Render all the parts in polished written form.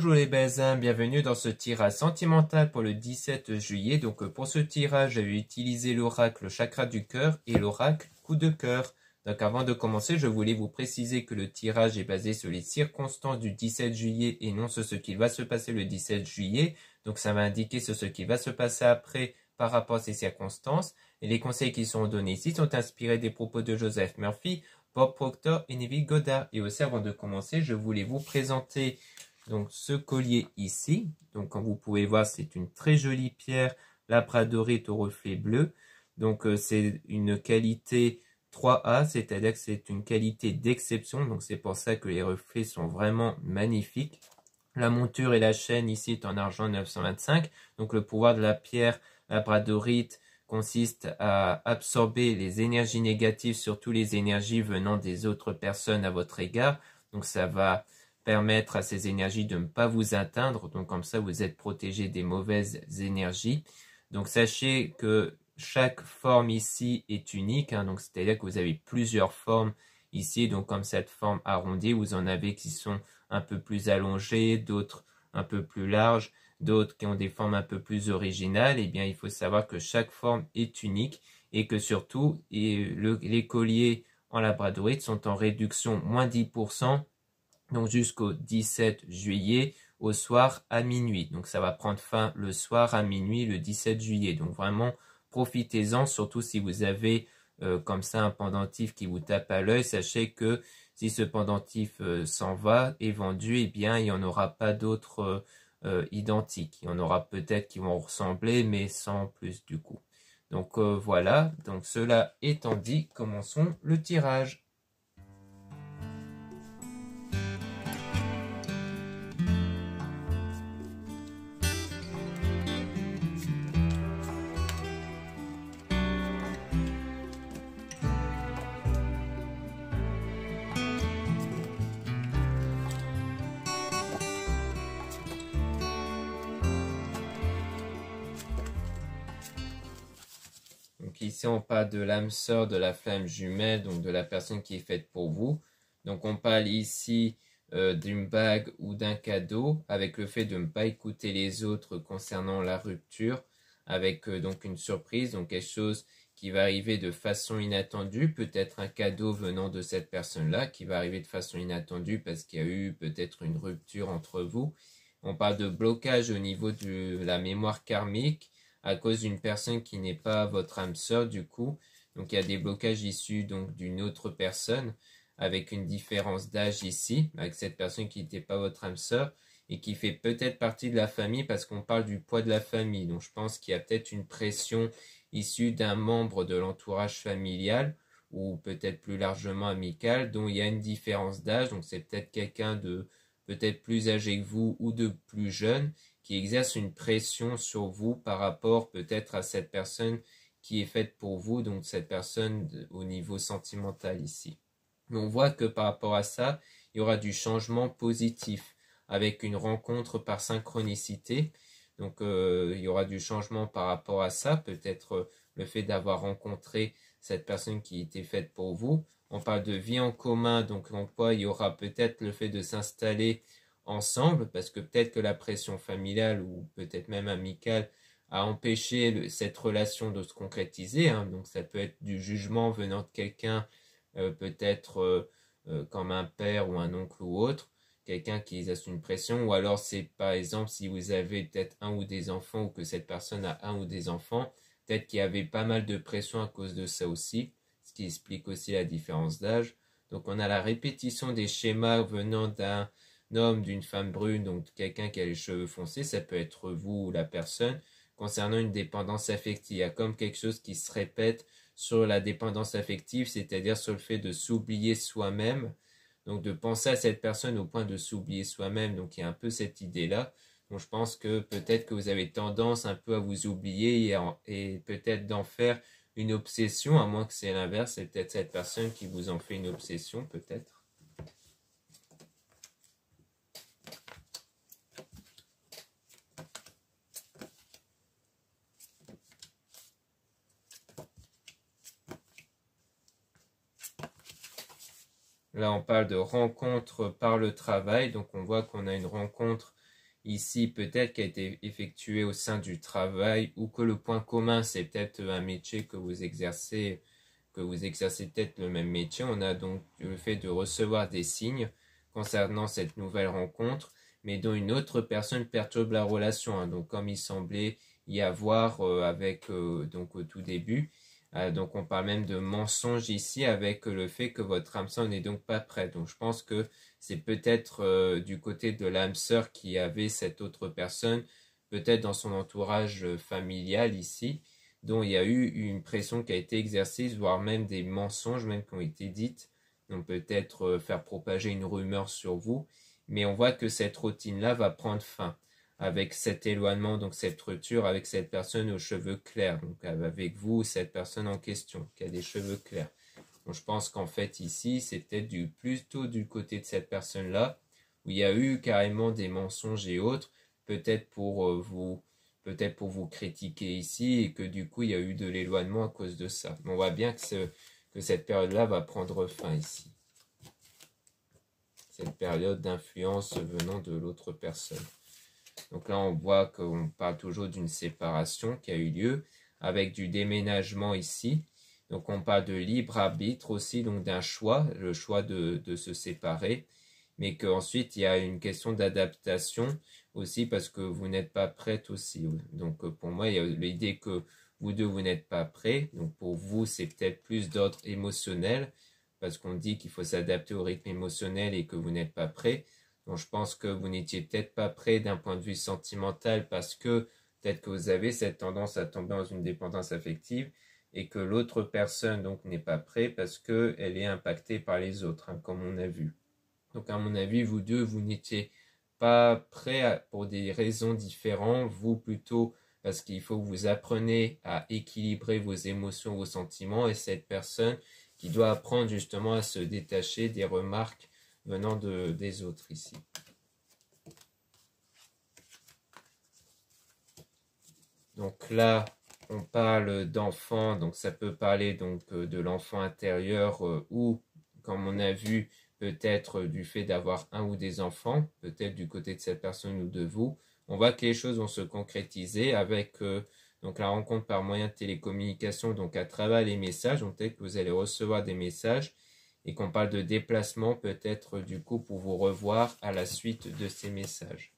Bonjour les baisins, bienvenue dans ce tirage sentimental pour le 17 juillet. Donc pour ce tirage, j'avais utilisé l'oracle chakra du cœur et l'oracle coup de cœur. Donc avant de commencer, je voulais vous préciser que le tirage est basé sur les circonstances du 17 juillet et non sur ce qui va se passer le 17 juillet. Donc ça va indiquer sur ce qui va se passer après par rapport à ces circonstances. Et les conseils qui sont donnés ici sont inspirés des propos de Joseph Murphy, Bob Proctor et Neville Goddard. Et aussi avant de commencer, je voulais vous présenter donc ce collier ici. Donc comme vous pouvez voir, c'est une très jolie pierre labradorite au reflet bleu. Donc c'est une qualité 3A, c'est-à-dire que c'est une qualité d'exception. Donc c'est pour ça que les reflets sont vraiment magnifiques. La monture et la chaîne ici est en argent 925. Donc le pouvoir de la pierre labradorite consiste à absorber les énergies négatives, surtout les énergies venant des autres personnes à votre égard. Donc ça va permettre à ces énergies de ne pas vous atteindre. Donc comme ça, vous êtes protégé des mauvaises énergies. Donc sachez que chaque forme ici est unique. Donc c'est-à-dire que vous avez plusieurs formes ici. Donc comme cette forme arrondie, vous en avez qui sont un peu plus allongées, d'autres un peu plus larges, d'autres qui ont des formes un peu plus originales. Eh bien, il faut savoir que chaque forme est unique et que surtout, les colliers en labradorite sont en réduction moins 10%, donc jusqu'au 17 juillet au soir à minuit. Donc ça va prendre fin le soir à minuit le 17 juillet. Donc vraiment, profitez-en, surtout si vous avez comme ça un pendentif qui vous tape à l'œil. Sachez que si ce pendentif s'en va, est vendu, eh bien il n'y en aura pas d'autres identiques. Il y en aura peut-être qui vont ressembler, mais sans plus du coup. Donc voilà, donc cela étant dit, commençons le tirage. Donc ici, on parle de l'âme sœur, de la flamme jumelle, donc de la personne qui est faite pour vous. Donc on parle ici d'une bague ou d'un cadeau, avec le fait de ne pas écouter les autres concernant la rupture, avec donc une surprise, donc quelque chose qui va arriver de façon inattendue, peut-être un cadeau venant de cette personne-là, qui va arriver de façon inattendue parce qu'il y a eu peut-être une rupture entre vous. On parle de blocage au niveau de la mémoire karmique, à cause d'une personne qui n'est pas votre âme sœur du coup. Donc il y a des blocages issus donc d'une autre personne avec une différence d'âge ici, avec cette personne qui n'était pas votre âme sœur et qui fait peut-être partie de la famille parce qu'on parle du poids de la famille. Donc je pense qu'il y a peut-être une pression issue d'un membre de l'entourage familial ou peut-être plus largement amical dont il y a une différence d'âge. Donc c'est peut-être quelqu'un de peut-être plus âgé que vous ou de plus jeune qui exerce une pression sur vous par rapport peut-être à cette personne qui est faite pour vous, donc cette personne au niveau sentimental ici. Mais on voit que par rapport à ça, il y aura du changement positif avec une rencontre par synchronicité. Donc il y aura du changement par rapport à ça, peut-être le fait d'avoir rencontré cette personne qui était faite pour vous. On parle de vie en commun, donc en quoi il y aura peut-être le fait de s'installer ensemble, parce que peut-être que la pression familiale ou peut-être même amicale a empêché cette relation de se concrétiser. Donc ça peut être du jugement venant de quelqu'un, peut-être comme un père ou un oncle ou autre, quelqu'un qui exerce une pression, ou alors c'est par exemple si vous avez peut-être un ou des enfants ou que cette personne a un ou des enfants, peut-être qu'il y avait pas mal de pression à cause de ça aussi, ce qui explique aussi la différence d'âge. Donc on a la répétition des schémas venant d'un homme, d'une femme brune, donc quelqu'un qui a les cheveux foncés, ça peut être vous ou la personne, concernant une dépendance affective. Il y a comme quelque chose qui se répète sur la dépendance affective, c'est-à-dire sur le fait de s'oublier soi-même, donc de penser à cette personne au point de s'oublier soi-même. Donc il y a un peu cette idée-là. Donc je pense que peut-être que vous avez tendance un peu à vous oublier et peut-être d'en faire une obsession, à moins que c'est l'inverse, c'est peut-être cette personne qui vous en fait une obsession, peut-être. Là, on parle de rencontre par le travail, donc on voit qu'on a une rencontre ici peut-être qui a été effectué au sein du travail ou que le point commun c'est peut-être un métier que vous exercez peut-être le même métier. On a donc le fait de recevoir des signes concernant cette nouvelle rencontre, mais dont une autre personne perturbe la relation, hein. Donc comme il semblait y avoir donc au tout début. Donc on parle même de mensonge ici avec le fait que votre âme sœur n'est donc pas prête. Donc je pense que c'est peut-être du côté de l'âme sœur qui avait cette autre personne, peut-être dans son entourage familial ici, dont il y a eu une pression qui a été exercée, voire même des mensonges même qui ont été dites, donc peut-être faire propager une rumeur sur vous. Mais on voit que cette routine-là va prendre fin avec cet éloignement, donc cette rupture avec cette personne aux cheveux clairs, donc avec vous, cette personne en question, qui a des cheveux clairs. Donc je pense qu'en fait ici, c'est peut-être plutôt du côté de cette personne-là, où il y a eu carrément des mensonges et autres, peut-être pour vous critiquer ici, et que du coup il y a eu de l'éloignement à cause de ça. Mais on voit bien que cette période-là va prendre fin ici. Cette période d'influence venant de l'autre personne. Donc là, on voit qu'on parle toujours d'une séparation qui a eu lieu avec du déménagement ici. Donc on parle de libre arbitre aussi, donc d'un choix, le choix de se séparer. Mais qu'ensuite, il y a une question d'adaptation aussi parce que vous n'êtes pas prête aussi. Donc pour moi, il y a l'idée que vous deux, vous n'êtes pas prêts. Donc pour vous, c'est peut-être plus d'ordre émotionnel parce qu'on dit qu'il faut s'adapter au rythme émotionnel et que vous n'êtes pas prêt. Donc je pense que vous n'étiez peut-être pas prêt d'un point de vue sentimental parce que peut-être que vous avez cette tendance à tomber dans une dépendance affective et que l'autre personne donc n'est pas prêt parce qu'elle est impactée par les autres, hein, comme on a vu. Donc à mon avis, vous deux, vous n'étiez pas prêts pour des raisons différentes, vous plutôt parce qu'il faut que vous appreniez à équilibrer vos émotions, vos sentiments, et cette personne qui doit apprendre justement à se détacher des remarques venant des autres ici. Donc là, on parle d'enfant, donc ça peut parler donc de l'enfant intérieur ou, comme on a vu, peut-être du fait d'avoir un ou des enfants, peut-être du côté de cette personne ou de vous. On voit que les choses vont se concrétiser avec donc la rencontre par moyen de télécommunication, donc à travers les messages. Donc peut-être que vous allez recevoir des messages et qu'on parle de déplacement peut-être du coup pour vous revoir à la suite de ces messages.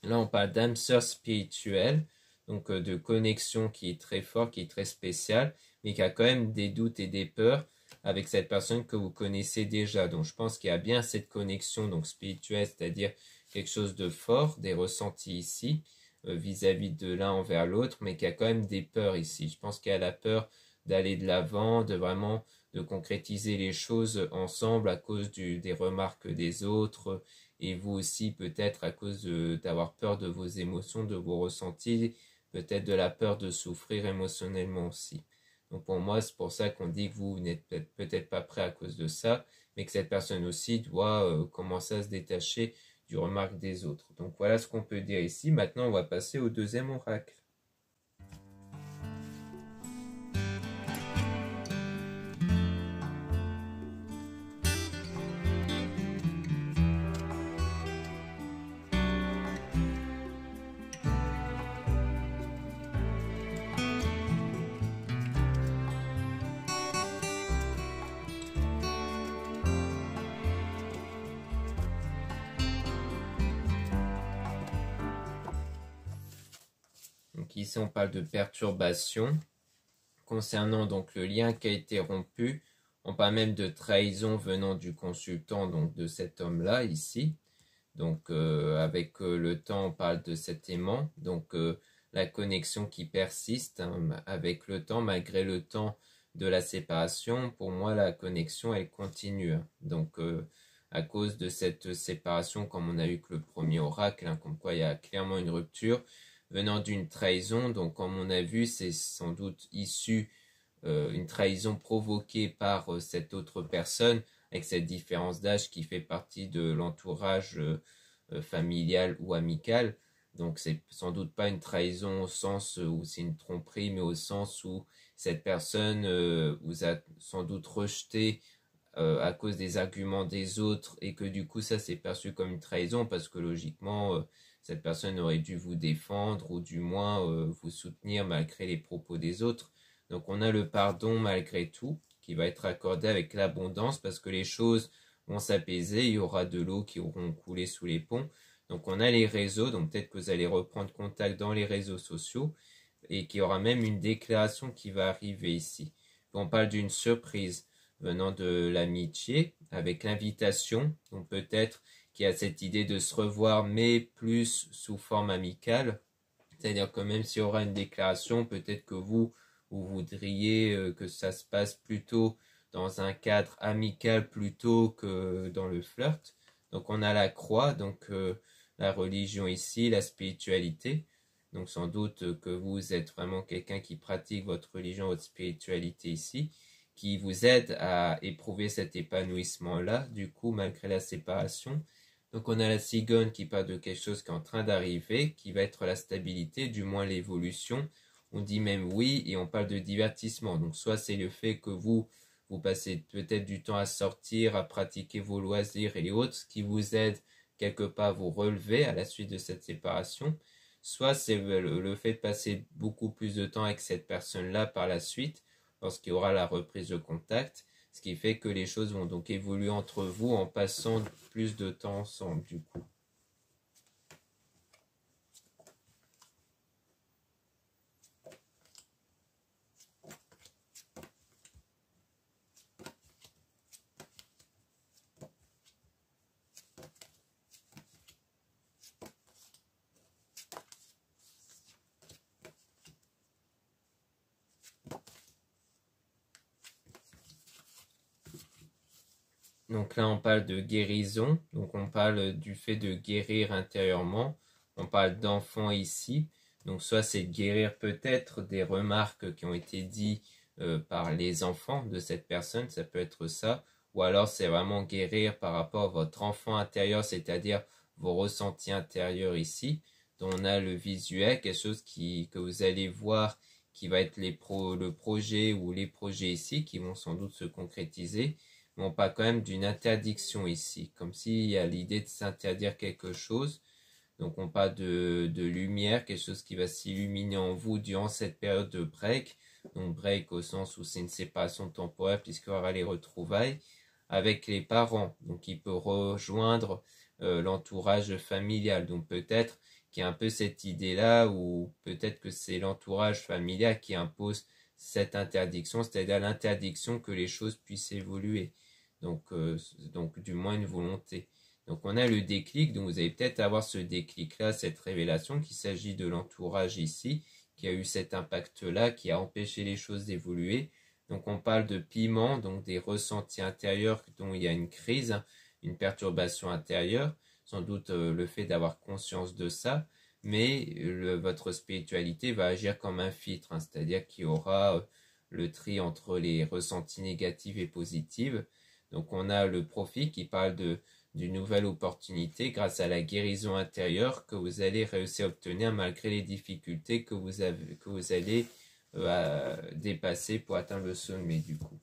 Là, on parle d'âme sœur spirituelle, donc de connexion qui est très forte, qui est très spéciale, mais qui a quand même des doutes et des peurs avec cette personne que vous connaissez déjà. Donc, je pense qu'il y a bien cette connexion donc spirituelle, c'est-à-dire quelque chose de fort, des ressentis ici, vis-à-vis de l'un envers l'autre, mais qui a quand même des peurs ici. Je pense qu'il y a la peur d'aller de l'avant, de concrétiser les choses ensemble à cause des remarques des autres, et vous aussi peut-être à cause d'avoir peur de vos émotions, de vos ressentis, peut-être de la peur de souffrir émotionnellement aussi. Donc pour moi, c'est pour ça qu'on dit que vous n'êtes peut-être pas prêt à cause de ça, mais que cette personne aussi doit commencer à se détacher du remarque des autres. Donc voilà ce qu'on peut dire ici. Maintenant, on va passer au deuxième oracle. Donc ici, on parle de perturbation. Concernant donc le lien qui a été rompu, on parle même de trahison venant du consultant, donc de cet homme-là ici. Donc avec le temps, on parle de cet aimant. Donc la connexion qui persiste hein, avec le temps, malgré le temps de la séparation. Pour moi, la connexion, elle continue. Hein. Donc à cause de cette séparation, comme on a eu que le premier oracle, hein, comme quoi il y a clairement une rupture venant d'une trahison. Donc comme on a vu, c'est sans doute issu une trahison provoquée par cette autre personne avec cette différence d'âge qui fait partie de l'entourage familial ou amical. Donc c'est sans doute pas une trahison au sens où c'est une tromperie, mais au sens où cette personne vous a sans doute rejeté à cause des arguments des autres et que du coup ça c'est perçu comme une trahison parce que logiquement cette personne aurait dû vous défendre ou du moins vous soutenir malgré les propos des autres. Donc on a le pardon malgré tout qui va être accordé avec l'abondance parce que les choses vont s'apaiser, il y aura de l'eau qui auront coulé sous les ponts. Donc on a les réseaux, donc peut-être que vous allez reprendre contact dans les réseaux sociaux et qu'il y aura même une déclaration qui va arriver ici. On parle d'une surprise venant de l'amitié avec l'invitation, donc peut-être qu'il y a cette idée de se revoir mais plus sous forme amicale, c'est-à-dire que même s'il y aura une déclaration, peut-être que vous voudriez que ça se passe plutôt dans un cadre amical plutôt que dans le flirt. Donc on a la croix, donc la religion ici, la spiritualité. Donc sans doute que vous êtes vraiment quelqu'un qui pratique votre religion, votre spiritualité ici, qui vous aide à éprouver cet épanouissement-là, du coup, malgré la séparation. Donc on a la cigogne qui parle de quelque chose qui est en train d'arriver, qui va être la stabilité, du moins l'évolution. On dit même oui et on parle de divertissement. Donc soit c'est le fait que vous passez peut-être du temps à sortir, à pratiquer vos loisirs et autres, ce qui vous aide quelque part à vous relever à la suite de cette séparation. Soit c'est le fait de passer beaucoup plus de temps avec cette personne-là par la suite, lorsqu'il y aura la reprise de contact, ce qui fait que les choses vont donc évoluer entre vous en passant plus de temps ensemble du coup. Donc là, on parle de guérison, donc on parle du fait de guérir intérieurement, on parle d'enfant ici, donc soit c'est de guérir peut-être des remarques qui ont été dites par les enfants de cette personne, ça peut être ça, ou alors c'est vraiment guérir par rapport à votre enfant intérieur, c'est-à-dire vos ressentis intérieurs ici, dont on a le visuel, quelque chose que vous allez voir qui va être le projet ou les projets ici qui vont sans doute se concrétiser. Mais on parle quand même d'une interdiction ici, comme s'il y a l'idée de s'interdire quelque chose. Donc on parle de lumière, quelque chose qui va s'illuminer en vous durant cette période de break. Donc break au sens où c'est une séparation temporaire puisqu'il y aura les retrouvailles avec les parents. Donc il peut rejoindre l'entourage familial. Donc peut-être qu'il y a un peu cette idée-là ou peut-être que c'est l'entourage familial qui impose cette interdiction, c'est-à-dire l'interdiction que les choses puissent évoluer. Donc du moins une volonté. Donc on a le déclic, donc vous allez peut-être avoir ce déclic-là, cette révélation, qu'il s'agit de l'entourage ici, qui a eu cet impact-là, qui a empêché les choses d'évoluer. Donc on parle de piment, donc des ressentis intérieurs dont il y a une crise, une perturbation intérieure, sans doute le fait d'avoir conscience de ça, mais votre spiritualité va agir comme un filtre, c'est-à-dire qu'il y aura le tri entre les ressentis négatifs et positifs. Donc on a le profit qui parle d'une nouvelle opportunité grâce à la guérison intérieure que vous allez réussir à obtenir malgré les difficultés que vous allez dépasser pour atteindre le sommet du coup.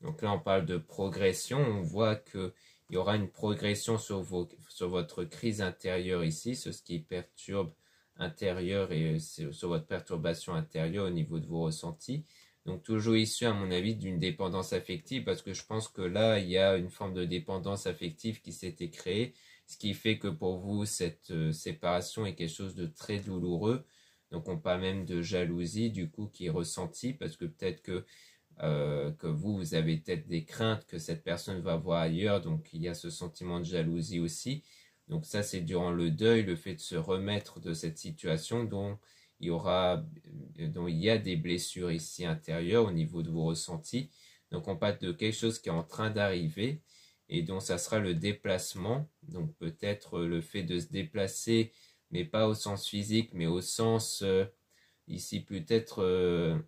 Donc là, on parle de progression. On voit qu'il y aura une progression sur votre crise intérieure ici, sur ce qui perturbe intérieur et sur votre perturbation intérieure au niveau de vos ressentis. Donc toujours issu, à mon avis, d'une dépendance affective, parce que je pense que là, il y a une forme de dépendance affective qui s'était créée, ce qui fait que pour vous, cette séparation est quelque chose de très douloureux. Donc on parle même de jalousie, du coup, qui est ressentie, parce que peut-être que vous avez peut-être des craintes que cette personne va voir ailleurs, donc il y a ce sentiment de jalousie aussi. Donc ça, c'est durant le deuil, le fait de se remettre de cette situation dont il y a des blessures ici intérieures au niveau de vos ressentis. Donc on parle de quelque chose qui est en train d'arriver et dont ça sera le déplacement. Donc peut-être le fait de se déplacer, mais pas au sens physique, mais au sens ici peut-être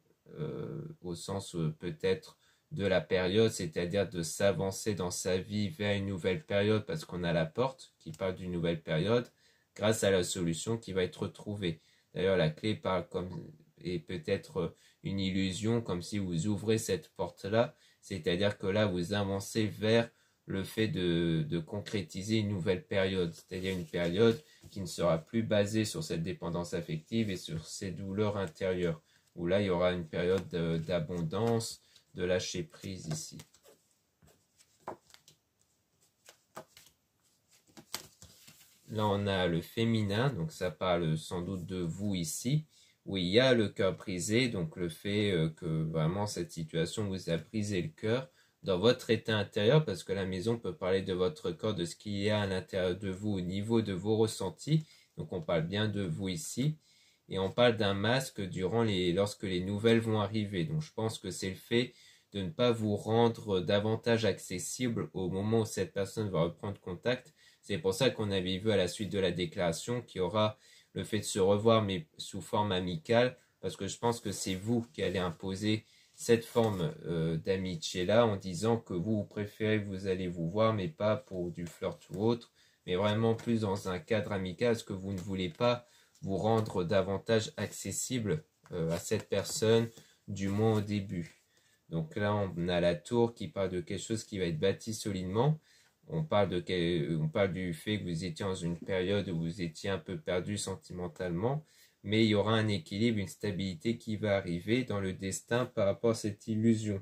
au sens peut-être de la période, c'est-à-dire de s'avancer dans sa vie vers une nouvelle période parce qu'on a la porte qui parle d'une nouvelle période grâce à la solution qui va être trouvée. D'ailleurs, la clé parle comme et peut-être une illusion, comme si vous ouvrez cette porte-là, c'est-à-dire que là, vous avancez vers le fait de concrétiser une nouvelle période, c'est-à-dire une période qui ne sera plus basée sur cette dépendance affective et sur ces douleurs intérieures, où là, il y aura une période d'abondance, de lâcher prise ici. Là, on a le féminin, donc ça parle sans doute de vous ici, où il y a le cœur brisé, donc le fait que vraiment cette situation vous a brisé le cœur dans votre état intérieur, parce que la maison peut parler de votre corps, de ce qu'il y a à l'intérieur de vous au niveau de vos ressentis, donc on parle bien de vous ici, et on parle d'un masque lorsque les nouvelles vont arriver, donc je pense que c'est le fait de ne pas vous rendre davantage accessible au moment où cette personne va reprendre contact. C'est pour ça qu'on avait vu à la suite de la déclaration qu'il y aura le fait de se revoir mais sous forme amicale, parce que je pense que c'est vous qui allez imposer cette forme d'amitié là en disant que vous préférez, vous allez vous voir mais pas pour du flirt ou autre, mais vraiment plus dans un cadre amical, parce que vous ne voulez pas vous rendre davantage accessible à cette personne, du moins au début. Donc là, on a la tour qui parle de quelque chose qui va être bâti solidement. On parle du fait que vous étiez dans une période où vous étiez un peu perdu sentimentalement, mais il y aura un équilibre, une stabilité qui va arriver dans le destin par rapport à cette illusion.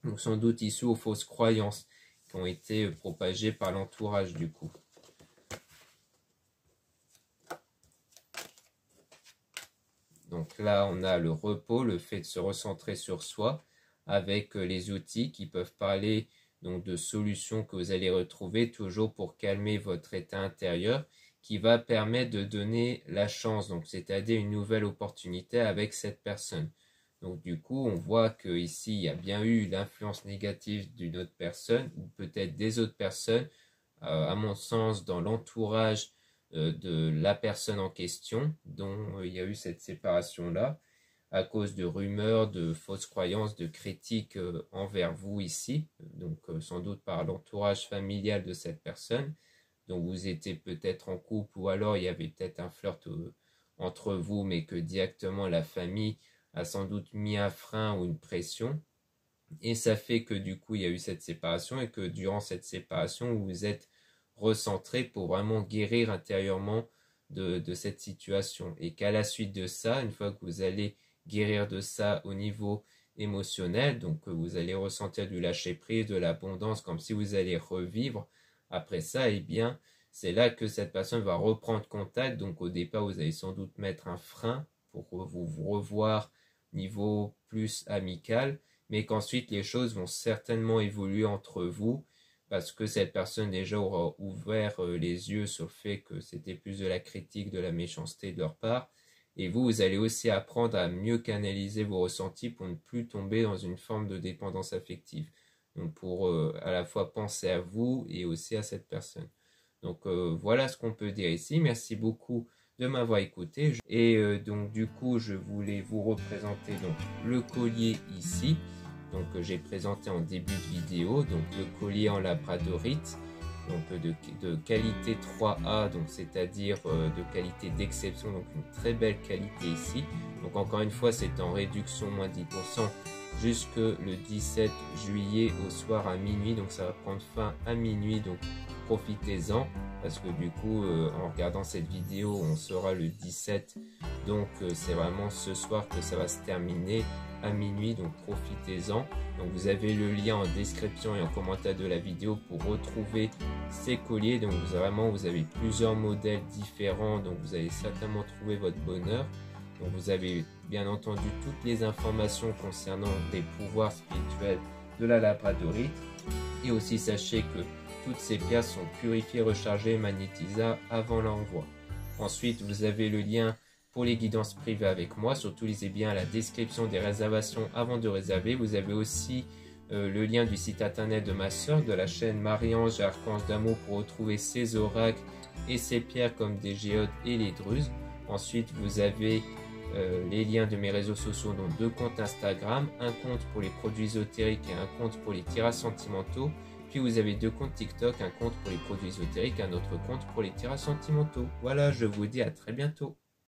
Donc sans doute issu aux fausses croyances qui ont été propagées par l'entourage du coup. Donc là, on a le repos, le fait de se recentrer sur soi, avec les outils qui peuvent parler donc de solutions que vous allez retrouver toujours pour calmer votre état intérieur, qui va permettre de donner la chance, donc c'est-à-dire une nouvelle opportunité avec cette personne. Donc du coup, on voit que ici il y a bien eu l'influence négative d'une autre personne, ou peut-être des autres personnes, à mon sens, dans l'entourage de la personne en question, dont il y a eu cette séparation-là, à cause de rumeurs, de fausses croyances, de critiques envers vous ici, donc sans doute par l'entourage familial de cette personne. Donc vous étiez peut-être en couple ou alors il y avait peut-être un flirt entre vous, mais que directement la famille a sans doute mis un frein ou une pression. Et ça fait que du coup il y a eu cette séparation et que durant cette séparation vous vous êtes recentré pour vraiment guérir intérieurement de cette situation. Et qu'à la suite de ça, une fois que vous allez guérir de ça au niveau émotionnel, donc vous allez ressentir du lâcher-prise, de l'abondance, comme si vous allez revivre. Après ça, eh bien, c'est là que cette personne va reprendre contact. Donc au départ, vous allez sans doute mettre un frein pour vous revoir niveau plus amical, mais qu'ensuite les choses vont certainement évoluer entre vous, parce que cette personne déjà aura ouvert les yeux sur le fait que c'était plus de la critique, de la méchanceté de leur part. Et vous allez aussi apprendre à mieux canaliser vos ressentis pour ne plus tomber dans une forme de dépendance affective. Donc pour à la fois penser à vous et aussi à cette personne. Donc voilà ce qu'on peut dire ici. Merci beaucoup de m'avoir écouté. Et donc du coup, je voulais vous représenter donc le collier ici. Donc j'ai présenté en début de vidéo. Donc le collier en labradorite. Donc de qualité 3A, donc c'est-à-dire de qualité d'exception, donc une très belle qualité ici. Donc encore une fois, c'est en réduction moins 10% jusque le 17 juillet au soir à minuit. Donc ça va prendre fin à minuit, donc profitez-en, parce que du coup, en regardant cette vidéo, on sera le 17. Donc c'est vraiment ce soir que ça va se terminer à minuit, donc profitez-en. Donc vous avez le lien en description et en commentaire de la vidéo pour retrouver ces colliers. Donc vous avez plusieurs modèles différents, donc vous allez certainement trouver votre bonheur. Donc vous avez bien entendu toutes les informations concernant les pouvoirs spirituels de la labradorite. Et aussi sachez que toutes ces pierres sont purifiées, rechargées et magnétisées avant l'envoi. Ensuite vous avez le lien pour les guidances privées avec moi. Surtout lisez bien la description des réservations avant de réserver. Vous avez aussi le lien du site internet de ma soeur, de la chaîne Marie-Ange et Archange d'amour, pour retrouver ses oracles et ses pierres comme des géodes et les druzes. Ensuite vous avez les liens de mes réseaux sociaux, dont 2 comptes Instagram, un compte pour les produits ésotériques et un compte pour les tirages sentimentaux. Puis vous avez 2 comptes TikTok, un compte pour les produits ésotériques, un autre compte pour les tirages sentimentaux. Voilà, je vous dis à très bientôt.